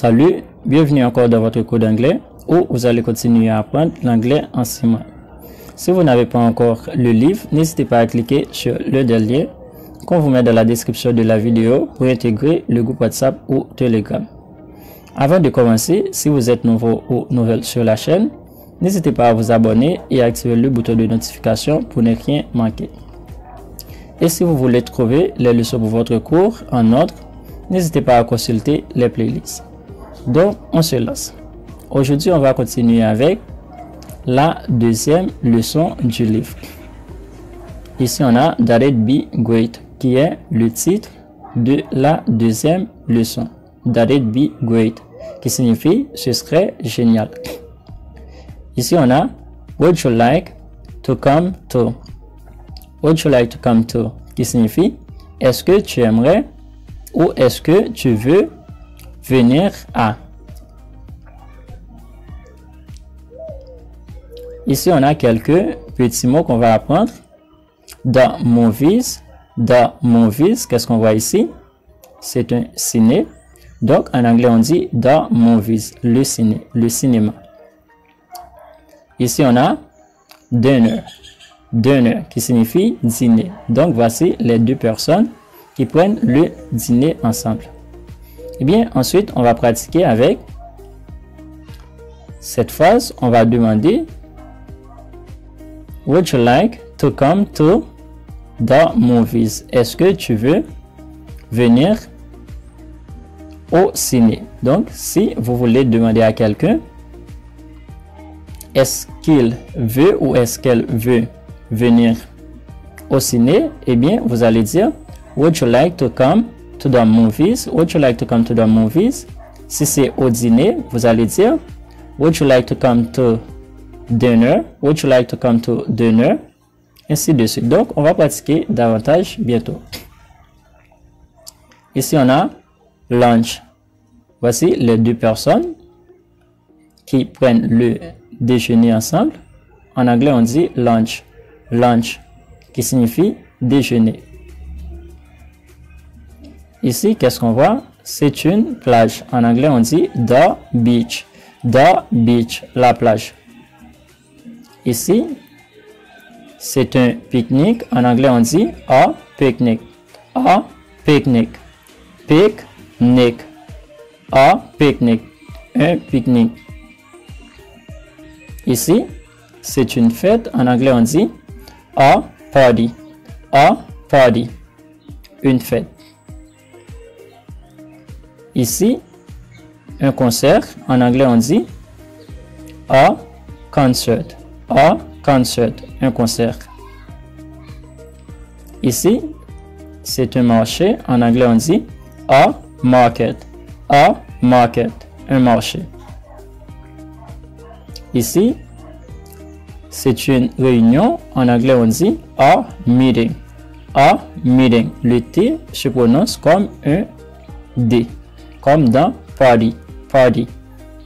Salut, bienvenue encore dans votre cours d'anglais où vous allez continuer à apprendre l'anglais en 6 mois. Si vous n'avez pas encore le livre, n'hésitez pas à cliquer sur le lien qu'on vous met dans la description de la vidéo pour intégrer le groupe WhatsApp ou Telegram. Avant de commencer, si vous êtes nouveau ou nouvelle sur la chaîne, n'hésitez pas à vous abonner et à activer le bouton de notification pour ne rien manquer. Et si vous voulez trouver les leçons pour votre cours en ordre, n'hésitez pas à consulter les playlists. Donc, on se lance. Aujourd'hui, on va continuer avec la deuxième leçon du livre. Ici, on a That It Be Great, qui est le titre de la deuxième leçon. That It Be Great, qui signifie ce serait génial. Ici, on a Would you like to come to? Would you like to come to? Qui signifie est-ce que tu aimerais ou est-ce que tu veux venir à? Ici, on a quelques petits mots qu'on va apprendre. The movies. The movies, qu'est-ce qu'on voit ici? C'est un ciné. Donc, en anglais, on dit the movies, le ciné, le cinéma. Ici, on a dinner. Dinner, qui signifie dîner. Donc, voici les deux personnes qui prennent le dîner ensemble. Et bien, ensuite, on va pratiquer avec cette phrase. On va demander Would you like to come to the movies? Est-ce que tu veux venir au ciné? Donc, si vous voulez demander à quelqu'un est-ce qu'il veut ou est-ce qu'elle veut venir au ciné, eh bien, vous allez dire Would you like to come to the movies? Would you like to come to the movies? Si c'est au dîner, vous allez dire Would you like to come to dinner? Would you like to come to dinner? Ainsi de suite. Donc, on va pratiquer davantage bientôt. Ici, on a lunch. Voici les deux personnes qui prennent le déjeuner ensemble. En anglais, on dit lunch. Lunch, qui signifie déjeuner. Ici, qu'est-ce qu'on voit? C'est une plage. En anglais, on dit the beach. The beach, la plage. Ici, c'est un pique-nique. En anglais, on dit a picnic. A picnic. Pique-nique. A picnic. Un pique-nique. Ici, c'est une fête. En anglais, on dit a party. A party. Une fête. Ici, un concert. En anglais, on dit a concert. A concert. Un concert. Ici, c'est un marché. En anglais, on dit a market. A market. Un marché. Ici, c'est une réunion. En anglais, on dit a meeting. A meeting. Le T se prononce comme un D. Comme dans party. Party.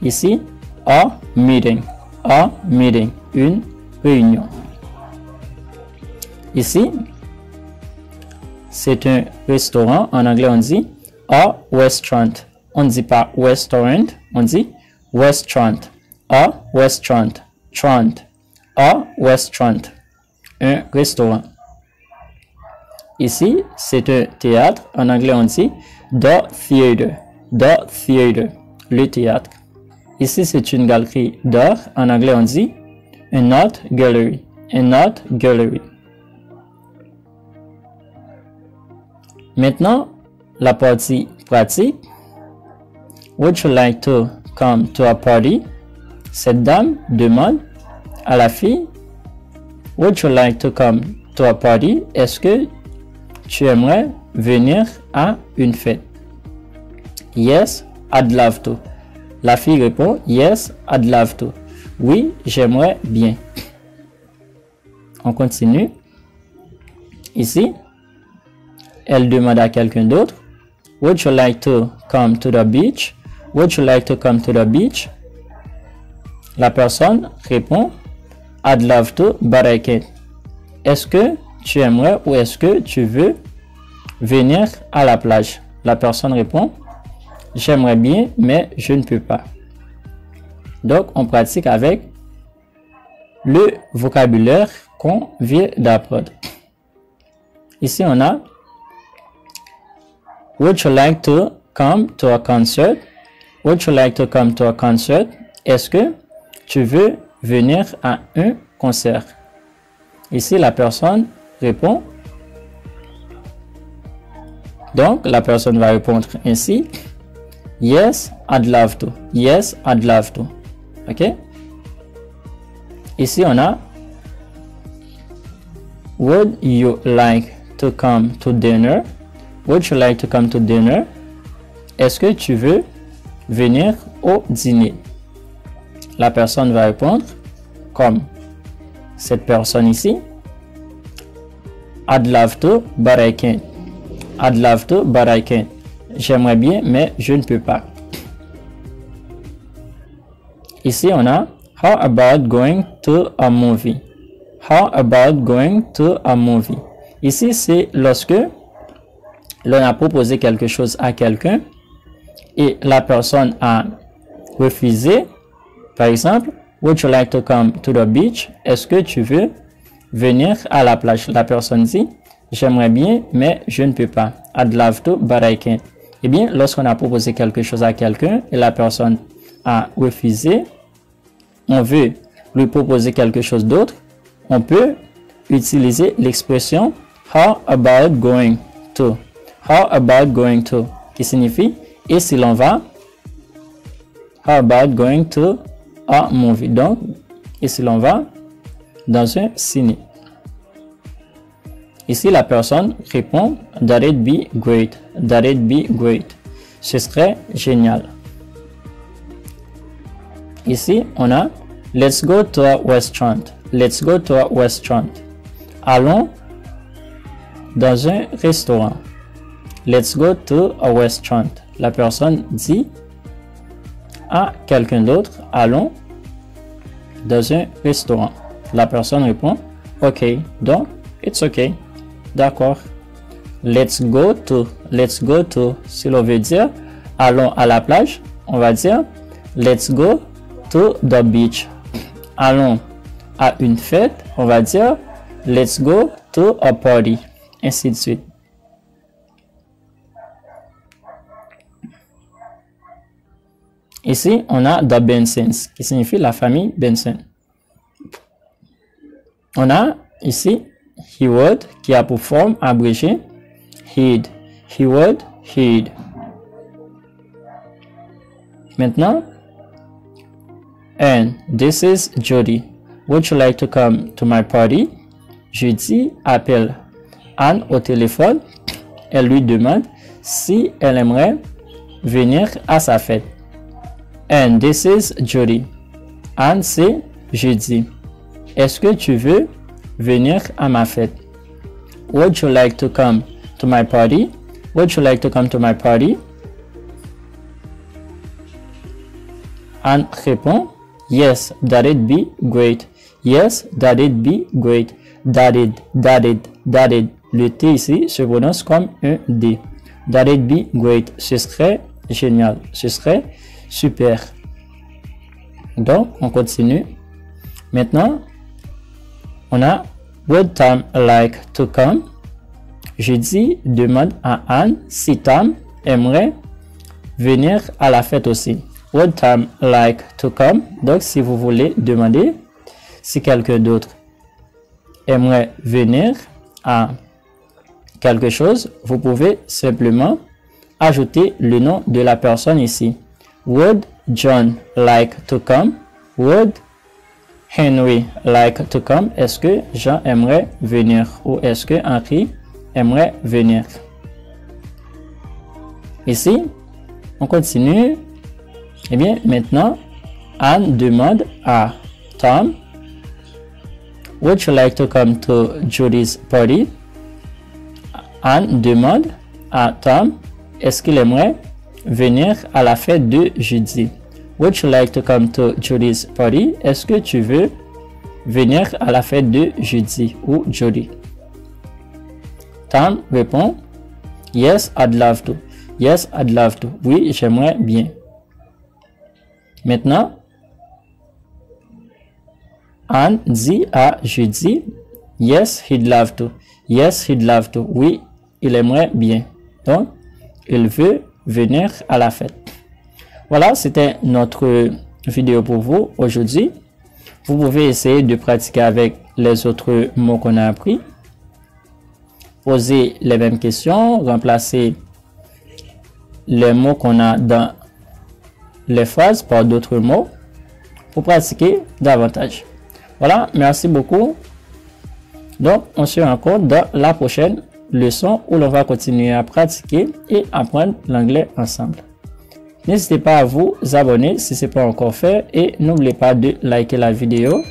Ici, a meeting. A meeting. Une réunion. Ici, c'est un restaurant. En anglais, on dit a restaurant. On ne dit pas restaurant, on dit restaurant. A restaurant. Trant. A restaurant. Un restaurant. Ici, c'est un théâtre. En anglais, on dit the theater. The theater. Le théâtre. Ici, c'est une galerie d'art. En anglais, on dit an art gallery. An art gallery. Maintenant, la partie pratique. Would you like to come to a party? Cette dame demande à la fille Would you like to come to a party? Est-ce que tu aimerais venir à une fête? Yes, I'd love to. La fille répond Yes, I'd love to. Oui, j'aimerais bien. On continue. Ici, elle demande à quelqu'un d'autre Would you like to come to the beach? Would you like to come to the beach? La personne répond I'd love to, but I can't. Est-ce que tu aimerais ou est-ce que tu veux venir à la plage? La personne répond j'aimerais bien, mais je ne peux pas. Donc, on pratique avec le vocabulaire qu'on vient d'apprendre. Ici, on a Would you like to come to a concert? Would you like to come to a concert? Est-ce que tu veux venir à un concert? Ici, la personne répond. Donc, la personne va répondre ainsi. Yes, I'd love to. Yes, I'd love to. OK? Ici, on a Would you like to come to dinner? Would you like to come to dinner? Est-ce que tu veux venir au dîner? La personne va répondre comme cette personne ici. I'd love to, but I can't. I'd love to, but I can't. J'aimerais bien, mais je ne peux pas. Ici, on a How about going to a movie? How about going to a movie? Ici, c'est lorsque l'on a proposé quelque chose à quelqu'un et la personne a refusé. Par exemple, Would you like to come to the beach? Est-ce que tu veux venir à la plage? La personne dit, j'aimerais bien, mais je ne peux pas. I'd love to, but I can't. Eh bien, lorsqu'on a proposé quelque chose à quelqu'un et la personne a refusé, on veut lui proposer quelque chose d'autre, on peut utiliser l'expression How about going to? How about going to? Qui signifie et si l'on va? How about going to a movie? Donc, et si l'on va dans un ciné? Ici, la personne répond That'd be great. That'd be great. Ce serait génial. Ici, on a Let's go to a restaurant. Let's go to a restaurant. Allons dans un restaurant. Let's go to a restaurant. La personne dit à quelqu'un d'autre, allons dans un restaurant. La personne répond, OK, donc, it's OK. D'accord. Let's go to. Si l'on veut dire, allons à la plage, on va dire, let's go to the beach. Allons à une fête, on va dire, let's go to a party. Ainsi de suite. Ici, on a the Bensons, qui signifie la famille Benson. On a ici he would, qui a pour forme abrégée he'd. He would, he'd. Maintenant, and this is Jody. Would you like to come to my party? Judy appelle Anne au téléphone. Elle lui demande si elle aimerait venir à sa fête. And this is Jody. Anne, c'est Judy. Est-ce que tu veux venir à ma fête? Would you like to come to my party? Would you like to come to my party? Anne répond, yes, that'd be great. Yes, that'd be great. That'd. Le T ici se prononce comme un D. That'd be great. Ce serait génial. Ce serait super. Donc, on continue. Maintenant, on a Would Tom like to come? Jeudi demande à Anne si Tom aimerait venir à la fête aussi. Would Tom like to come? Donc, si vous voulez demander si quelqu'un d'autre aimerait venir à quelque chose, vous pouvez simplement ajouter le nom de la personne ici. Would John like to come? Would Henry like to come? Est-ce que Jean aimerait venir? Ou est-ce que Henry aimerait venir? Ici, on continue. Eh bien, maintenant, Anne demande à Tom, Would you like to come to Judy's party? Anne demande à Tom, est-ce qu'il aimerait venir à la fête de Judy? Would you like to come to Judy's party? Est-ce que tu veux venir à la fête de Judy ou Judy? Tom répond, Yes, I'd love to. Yes, I'd love to. Oui, j'aimerais bien. Maintenant, Anne dit à Judy, yes, he'd love to. Yes, he'd love to. Oui, il aimerait bien. Donc, il veut venir à la fête. Voilà, c'était notre vidéo pour vous aujourd'hui. Vous pouvez essayer de pratiquer avec les autres mots qu'on a appris. Poser les mêmes questions, remplacer les mots qu'on a dans les phrases par d'autres mots pour pratiquer davantage. Voilà, merci beaucoup. Donc, on se rencontre dans la prochaine leçon où l'on va continuer à pratiquer et apprendre l'anglais ensemble. N'hésitez pas à vous abonner si ce n'est pas encore fait et n'oubliez pas de liker la vidéo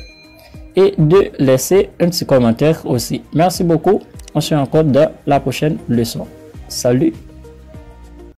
et de laisser un petit commentaire aussi. Merci beaucoup. On se rencontre dans la prochaine leçon. Salut!